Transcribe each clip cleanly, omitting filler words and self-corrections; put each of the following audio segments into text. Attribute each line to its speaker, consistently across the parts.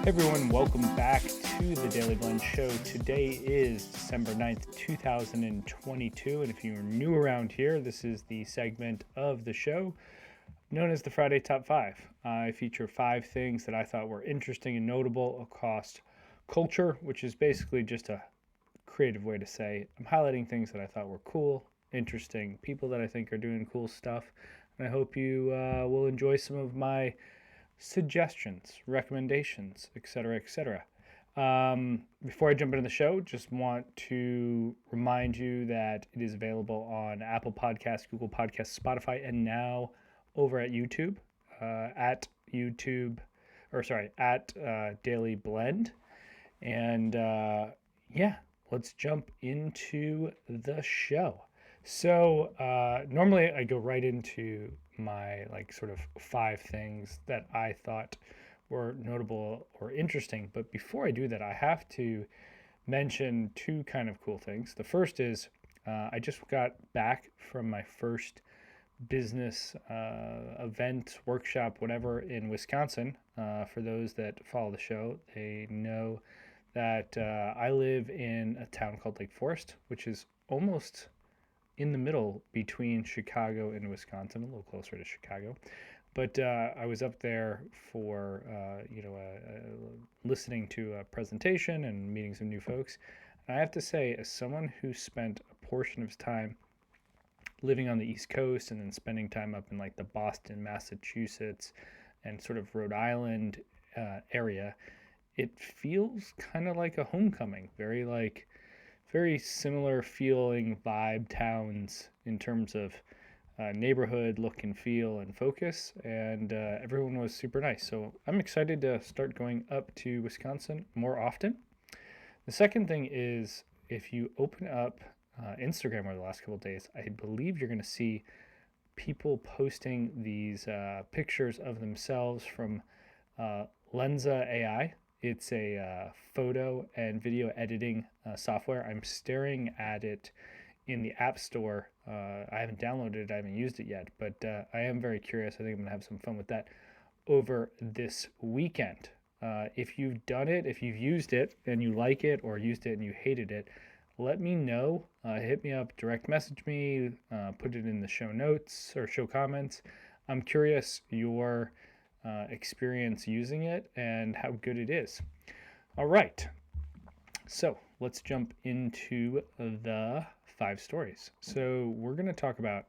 Speaker 1: Hey everyone, welcome back to the Dailey Blend Show. Today is December 9th, 2022, and if you're new around here, this is the segment of the show known as the Friday Top 5. I feature 5 things that I thought were interesting and notable across culture, which is basically just a creative way to say I'm highlighting things that I thought were cool, interesting, people that I think are doing cool stuff, and I hope you will enjoy some of my suggestions, recommendations, etc., etc. Before I jump into the show, just want to remind you that it is available on Apple Podcasts, Google Podcasts, Spotify, and now over at YouTube, at Dailey Blend. And let's jump into the show. So normally I go right into my sort of 5 things that I thought were notable or interesting. But before I do that, I have to mention 2 kind of cool things. The first is I just got back from my first business event, workshop, whatever, in Wisconsin. For those that follow the show, they know that I live in a town called Lake Forest, which is almost in the middle between Chicago and Wisconsin, a little closer to Chicago. But I was up there for, listening to a presentation and meeting some new folks. And I have to say, as someone who spent a portion of his time living on the East Coast and then spending time up in the Boston, Massachusetts, and sort of Rhode Island area, it feels kind of like a homecoming, very similar feeling vibe towns in terms of neighborhood look and feel and focus, and everyone was super nice. So I'm excited to start going up to Wisconsin more often. The second thing is, if you open up Instagram over the last couple of days, I believe you're going to see people posting these pictures of themselves from Lensa AI. It's a photo and video editing software. I'm staring at it in the App Store. I haven't downloaded it. I haven't used it yet, but I am very curious. I think I'm going to have some fun with that over this weekend. If you've done it, if you've used it and you like it, or used it and you hated it, let me know. Hit me up, direct message me, put it in the show notes or show comments. I'm curious your experience using it and how good it is. All right, so let's jump into the 5 stories. So we're going to talk about,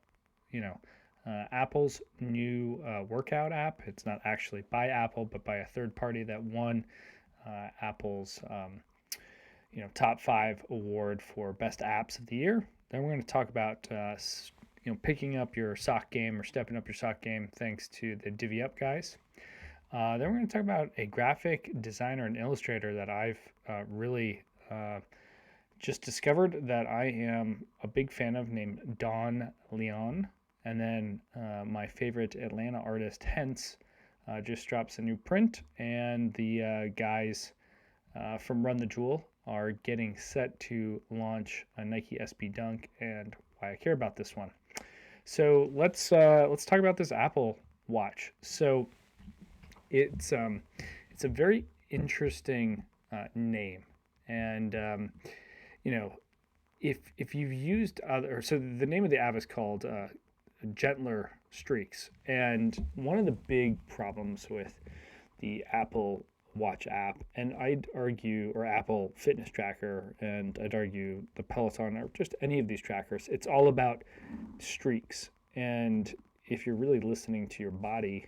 Speaker 1: Apple's new workout app. It's not actually by Apple, but by a third party that won Apple's top 5 award for best apps of the year. Then we're going to talk about picking up your sock game or stepping up your sock game thanks to the DivvyUP guys. Then we're going to talk about a graphic designer and illustrator that I've really just discovered that I am a big fan of, named Dedonleon. And then my favorite Atlanta artist, Hense, just drops a new print. And the guys from Run the Jewel are getting set to launch a Nike SB Dunk, and why I care about this one. So let's talk about this Apple Watch. So it's a very interesting name, and if you've used so the name of the app is called Gentler Streaks, and one of the big problems with the Apple Watch app, and I'd argue, or Apple Fitness Tracker, and I'd argue the Peloton, or just any of these trackers, it's all about streaks. And if you're really listening to your body,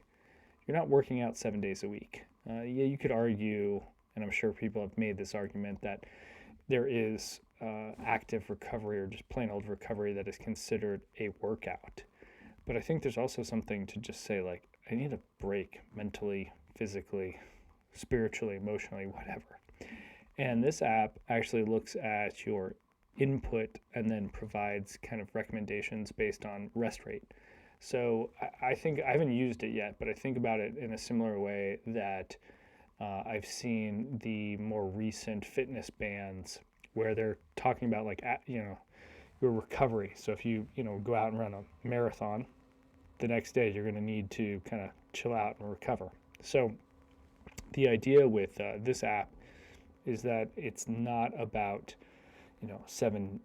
Speaker 1: you're not working out 7 days a week. You could argue, and I'm sure people have made this argument, that there is active recovery or just plain old recovery that is considered a workout. But I think there's also something to just say, I need a break mentally, physically, spiritually, emotionally, whatever. And this app actually looks at your input and then provides kind of recommendations based on rest rate. So I think, I haven't used it yet, but I think about it in a similar way that I've seen the more recent fitness bands where they're talking about your recovery. So if you go out and run a marathon, the next day you're going to need to kind of chill out and recover. So The idea with this app is that it's not about, 7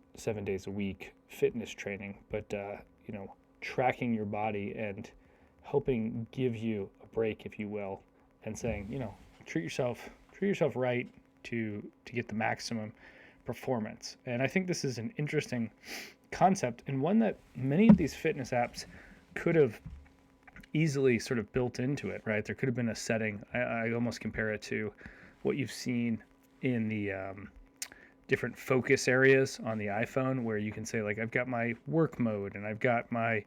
Speaker 1: days a week fitness training, but tracking your body and helping give you a break, if you will, and saying, treat yourself right to get the maximum performance. And I think this is an interesting concept, and one that many of these fitness apps could have easily sort of built into it, right? There could have been a setting. I almost compare it to what you've seen in the different focus areas on the iPhone, where you can say, like, I've got my work mode and I've got my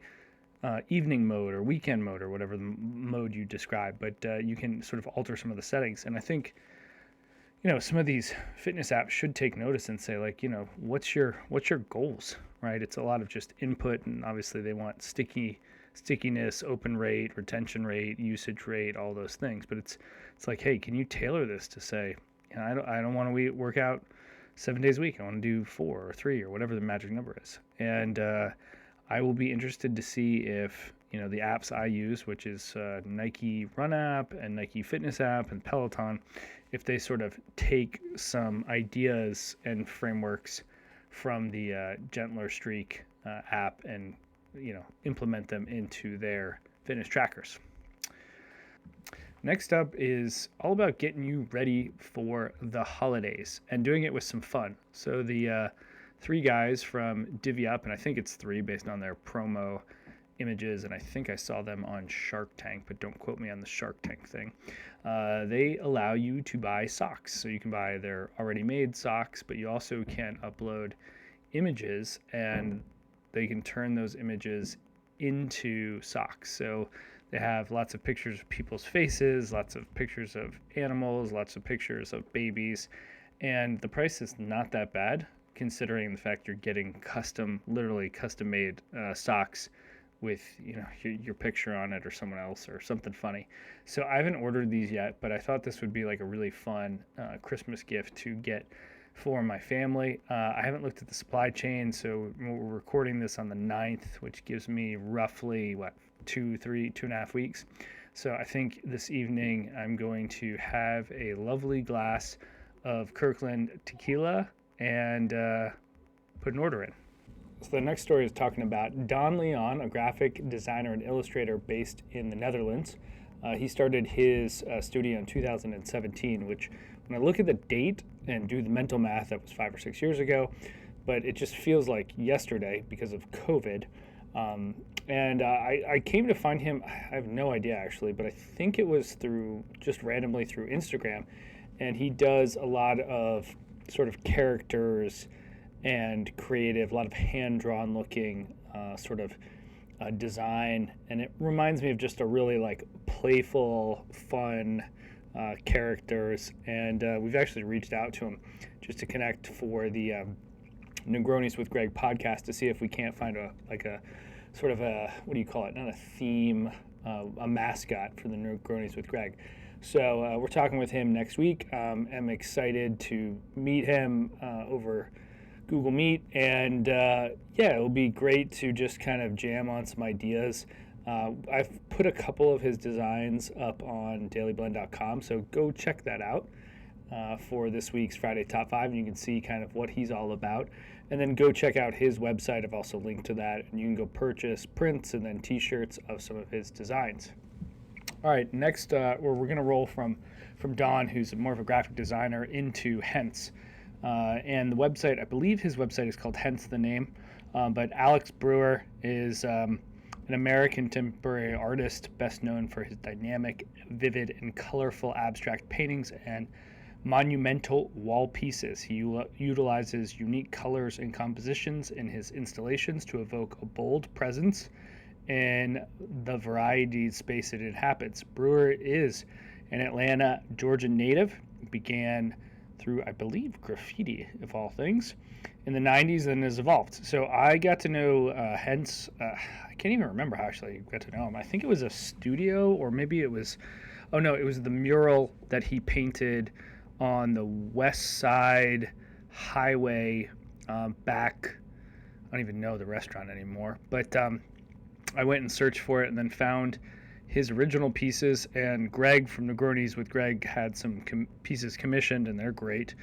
Speaker 1: evening mode or weekend mode or whatever the mode you describe, but you can sort of alter some of the settings. And I think, some of these fitness apps should take notice and say, like, what's your goals, right? It's a lot of just input, and obviously they want stickiness, open rate, retention rate, usage rate, all those things. But it's like, hey, can you tailor this to say, I don't want to work out 7 days a week. I want to do 4 or 3 or whatever the magic number is. And I will be interested to see if, the apps I use, which is Nike Run app and Nike Fitness app and Peloton, if they sort of take some ideas and frameworks from the Gentler Streak app and, implement them into their fitness trackers. Next up is all about getting you ready for the holidays and doing it with some fun. So the 3 guys from DivvyUP, and I think it's 3 based on their promo images, and I think I saw them on Shark Tank, but don't quote me on the Shark Tank thing. They allow you to buy socks. So you can buy their already made socks, but you also can upload images, and they can turn those images into socks. So they have lots of pictures of people's faces, lots of pictures of animals, lots of pictures of babies, and the price is not that bad considering the fact you're getting literally custom made socks with your picture on it or someone else or something funny. So I haven't ordered these yet, but I thought this would be like a really fun Christmas gift to get for my family. I haven't looked at the supply chain, so we're recording this on the 9th, which gives me roughly 2.5 weeks. So I think this evening I'm going to have a lovely glass of Kirkland tequila and put an order in. So the next story is talking about Dedonleon, a graphic designer and illustrator based in the Netherlands. He started his studio in 2017, which when I look at the date and do the mental math, that was 5 or 6 years ago, but it just feels like yesterday because of COVID. And I came to find him, I have no idea actually, but I think it was just randomly through Instagram. And he does a lot of sort of characters and creative, a lot of hand-drawn looking sort of design. And it reminds me of just a really like playful, fun characters. And we've actually reached out to him just to connect for the Negronis with Greg podcast to see if we can't find a sort of what do you call it? Not a theme, a mascot for the Negronis with Greg. So we're talking with him next week. I'm excited to meet him over Google Meet, and it'll be great to just kind of jam on some ideas. I've put a couple of his designs up on DailyBlend.com, so go check that out for this week's Friday Top 5, and you can see kind of what he's all about. And then go check out his website. I've also linked to that, and you can go purchase prints and then t-shirts of some of his designs. All right, next we're going to roll from Don, who's more of a graphic designer, into Hense. And the website, I believe his website is called Hense the name, but Alex Brewer is an American contemporary artist best known for his dynamic, vivid, and colorful abstract paintings and monumental wall pieces. He utilizes unique colors and compositions in his installations to evoke a bold presence in the varied space it inhabits. Brewer is an Atlanta, Georgia native, began through, I believe, graffiti, of all things, in the 90s and has evolved. So I got to know Hense, I can't even remember how actually I got to know him. I think it was a studio, or maybe it was, it was the mural that he painted on the West Side Highway back, I don't even know the restaurant anymore, but I went and searched for it and then found his original pieces, and Greg from Negronis with Greg had some pieces commissioned, and they're great.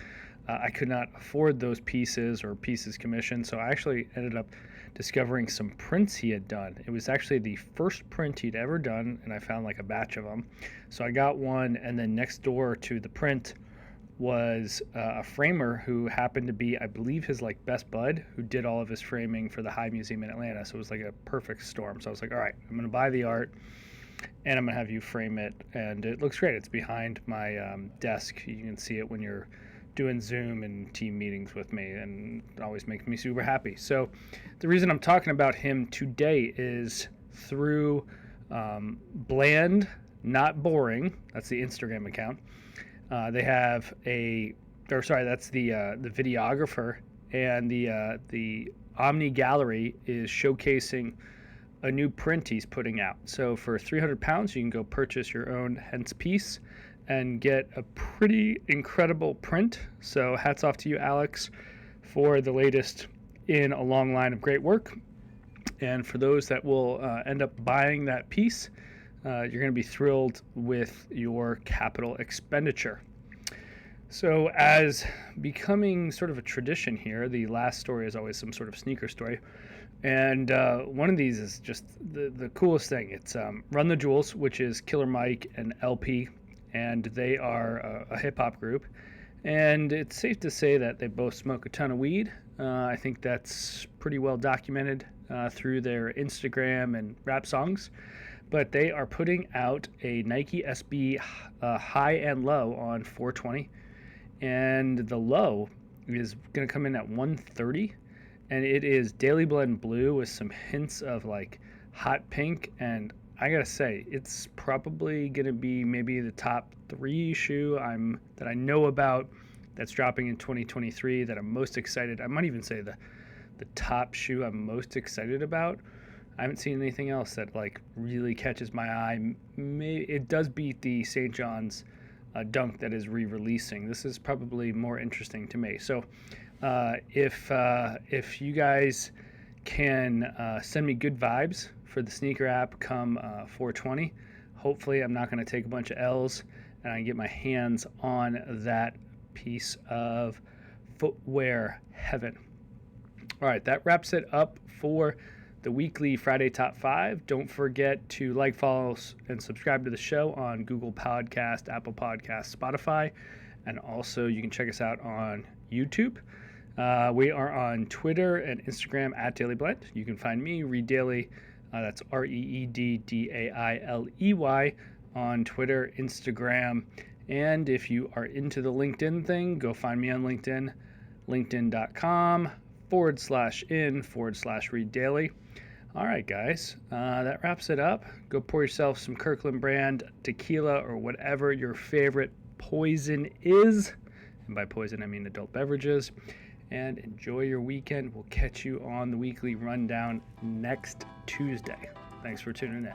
Speaker 1: I could not afford those pieces or pieces commissioned, so I actually ended up discovering some prints he had done. It was actually the first print he'd ever done, and I found like a batch of them. So I got one, and then next door to the print was a framer who happened to be, I believe, his like best bud, who did all of his framing for the High Museum in Atlanta. So it was like a perfect storm. So I was like, all right, I'm going to buy the art and I'm going to have you frame it. And it looks great. It's behind my desk. You can see it when you're doing Zoom and team meetings with me, and it always makes me super happy. So the reason I'm talking about him today is through Bland, Not Boring. That's the Instagram account. They have that's the videographer, and the Omni Gallery is showcasing a new print he's putting out. So for £300, you can go purchase your own Hense piece and get a pretty incredible print. So hats off to you, Alex, for the latest in a long line of great work. And for those that will end up buying that piece, you're going to be thrilled with your capital expenditure. So as becoming sort of a tradition here, the last story is always some sort of sneaker story. And one of these is just the coolest thing. It's Run the Jewels, which is Killer Mike and LP, and they are a hip-hop group. And it's safe to say that they both smoke a ton of weed. I think that's pretty well documented through their Instagram and rap songs. But they are putting out a Nike SB high and low on 420. And the low is going to come in at 130. And it is Dailey Blend blue with some hints of like hot pink. And I got to say, it's probably going to be maybe the top 3 shoe that I know about that's dropping in 2023 that I'm most excited. I might even say the top shoe I'm most excited about. I haven't seen anything else that like really catches my eye. It does beat the St. John's Dunk that is re-releasing. This is probably more interesting to me. So if you guys can send me good vibes for the sneaker app come 420, hopefully I'm not going to take a bunch of L's and I can get my hands on that piece of footwear heaven. All right, that wraps it up for the weekly Friday Top 5. Don't forget to like, follow, and subscribe to the show on Google Podcast, Apple Podcast, Spotify, and also you can check us out on YouTube. We are on Twitter and Instagram at Dailey Blend. You can find me, Reed Dailey, that's ReedDailey, on Twitter, Instagram, and if you are into the LinkedIn thing, go find me on LinkedIn, linkedin.com/in/Reed Dailey. All right, guys, that wraps it up. Go pour yourself some Kirkland brand tequila or whatever your favorite poison is. And by poison, I mean adult beverages. And enjoy your weekend. We'll catch you on the weekly rundown next Tuesday. Thanks for tuning in.